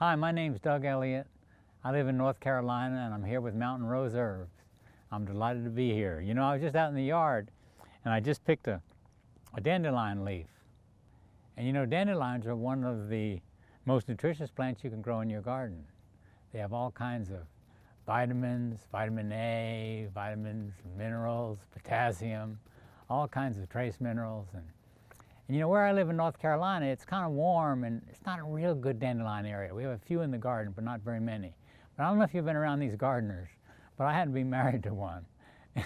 Hi, my name's Doug Elliott. I live in North Carolina and I'm here with Mountain Rose Herbs. I'm delighted to be here. You know, I was just out in the yard and I just picked a dandelion leaf. And you know, dandelions are one of the most nutritious plants you can grow in your garden. They have all kinds of vitamins, vitamin A, vitamins, minerals, potassium, all kinds of trace minerals. And you know, where I live in North Carolina, it's kind of warm and it's not a real good dandelion area. We have a few in the garden, but not very many. But I don't know if you've been around these gardeners, but I hadn't been married to one.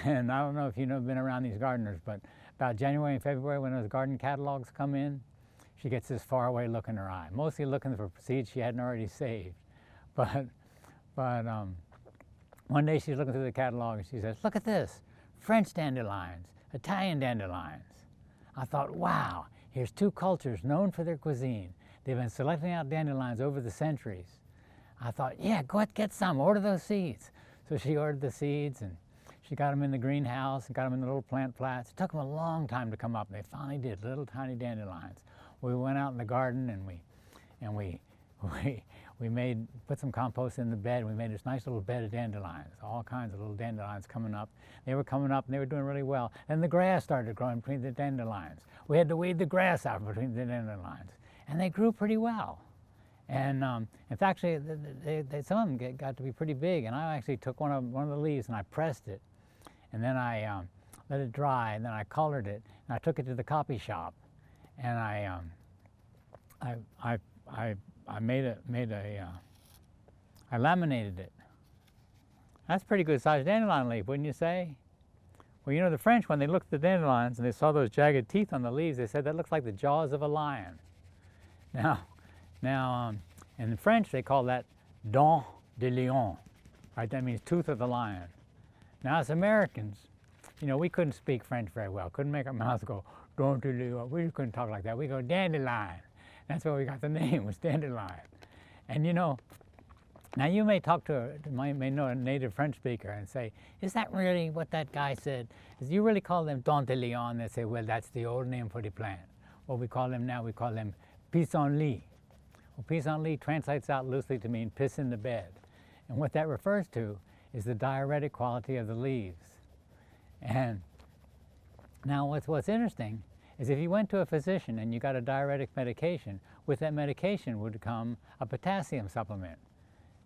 And I don't know if you've been around these gardeners, but about January and February when those garden catalogs come in, she gets this faraway look in her eye, mostly looking for seeds she hadn't already saved. But one day she's looking through the catalog and she says, "Look at this, French dandelions, Italian dandelions." I thought, wow, here's two cultures known for their cuisine. They've been selecting out dandelions over the centuries. I thought, yeah, go ahead, get some, order those seeds. So she ordered the seeds and she got them in the greenhouse and got them in the little plant flats. It took them a long time to come up, and they finally did, little tiny dandelions. We went out in the garden and we put some compost in the bed, and we made this nice little bed of dandelions, all kinds of little dandelions coming up. They were coming up and they were doing really well. And the grass started growing between the dandelions. We had to weed the grass out between the dandelions, and they grew pretty well. And in fact, some of them got to be pretty big, and I actually took one of the leaves and I pressed it, and then I let it dry, and then I colored it, and I took it to the copy shop, and I laminated it. That's a pretty good sized dandelion leaf, wouldn't you say? Well, you know, the French, when they looked at the dandelions and they saw those jagged teeth on the leaves, they said that looks like the jaws of a lion. Now, in French, they call that dent de lion, right? That means tooth of the lion. Now, as Americans, you know, we couldn't speak French very well, couldn't make our mouths go dent de lion. We couldn't talk like that. We go dandelion. That's where we got the name, was dandelion. And you know, now you may may know a native French speaker and say, is that really what that guy said? Is you really call them Dandelion? They say, well, that's the old name for the plant. What we call them now, we call them pissenlit. Well, pissenlit translates out loosely to mean piss in the bed. And what that refers to is the diuretic quality of the leaves. And now what's interesting is if you went to a physician and you got a diuretic medication, with that medication would come a potassium supplement.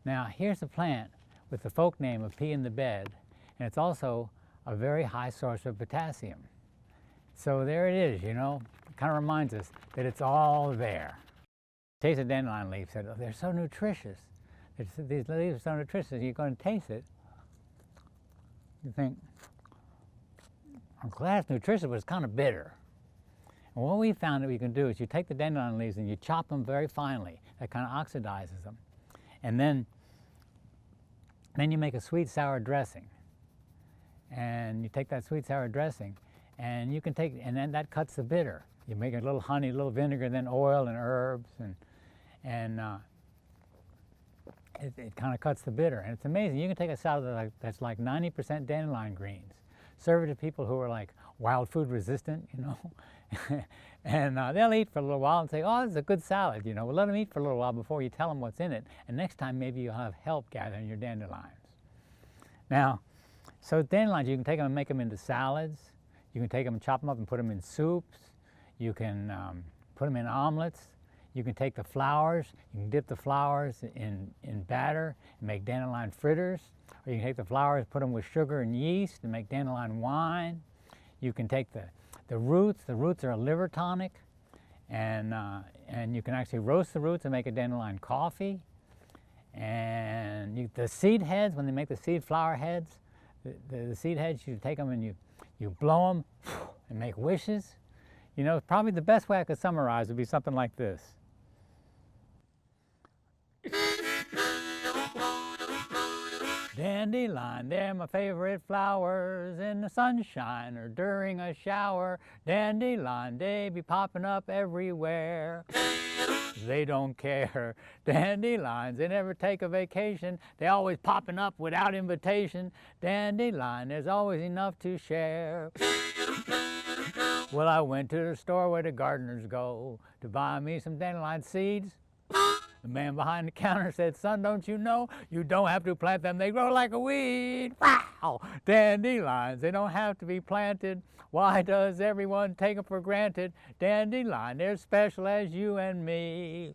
Now, here's a plant with the folk name of pea in the bed, and it's also a very high source of potassium. So there it is, you know, it kind of reminds us that it's all there. Taste a dandelion leaf, said, oh, they're so nutritious. These leaves are so nutritious, you're going to taste it. You think, I'm glad it's nutritious, but it's kind of bitter. And what we found that we can do is you take the dandelion leaves and you chop them very finely. That kind of oxidizes them. And then you make a sweet sour dressing. And you take that sweet sour dressing and you can take, and then that cuts the bitter. You make a little honey, a little vinegar, then oil and herbs, and it kind of cuts the bitter. And it's amazing. You can take a salad that's like 90% dandelion greens. Serve it to people who are like wild food resistant, you know, and they'll eat for a little while and say, oh, this is a good salad, you know. Well, let them eat for a little while before you tell them what's in it, and next time maybe you'll have help gathering your dandelions. Now, so dandelions, you can take them and make them into salads. You can take them and chop them up and put them in soups. You can put them in omelets. You can take the flowers, you can dip the flowers in batter and make dandelion fritters. Or you can take the flowers, put them with sugar and yeast and make dandelion wine. You can take the roots. The roots are a liver tonic, and you can actually roast the roots and make a dandelion coffee. And the seed heads, when they make the seed flower heads, the seed heads, you take them and you blow them and make wishes. You know, probably the best way I could summarize would be something like this. Dandelion, they're my favorite flowers in the sunshine or during a shower. Dandelion, they be popping up everywhere. They don't care. Dandelions, they never take a vacation. They always popping up without invitation. Dandelion, there's always enough to share. Well, I went to the store where the gardeners go to buy me some dandelion seeds. The man behind the counter said, son, don't you know you don't have to plant them, they grow like a weed. Wow! Dandelions, they don't have to be planted. Why does everyone take them for granted? Dandelion, they're special as you and me.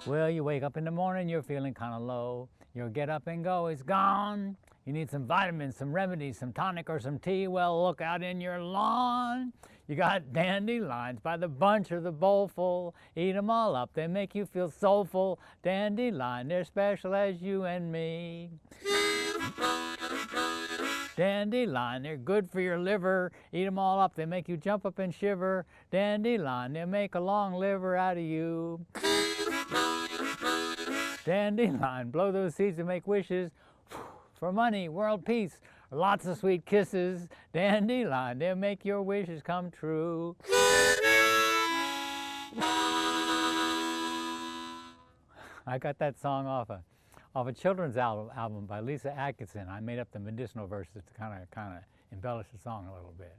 Well, you wake up in the morning, you're feeling kind of low. Your get up and go is gone. You need some vitamins, some remedies, some tonic or some tea. Well, look out in your lawn. You got dandelions by the bunch or the bowlful. Eat them all up, they make you feel soulful. Dandelion, they're special as you and me. Dandelion, they're good for your liver. Eat them all up, they make you jump up and shiver. Dandelion, they make a long liver out of you. Dandelion, blow those seeds and make wishes for money, world peace, lots of sweet kisses. Dandelion, they'll make your wishes come true. I got that song off a children's album by Lisa Atkinson. I made up the medicinal verses to kind of embellish the song a little bit.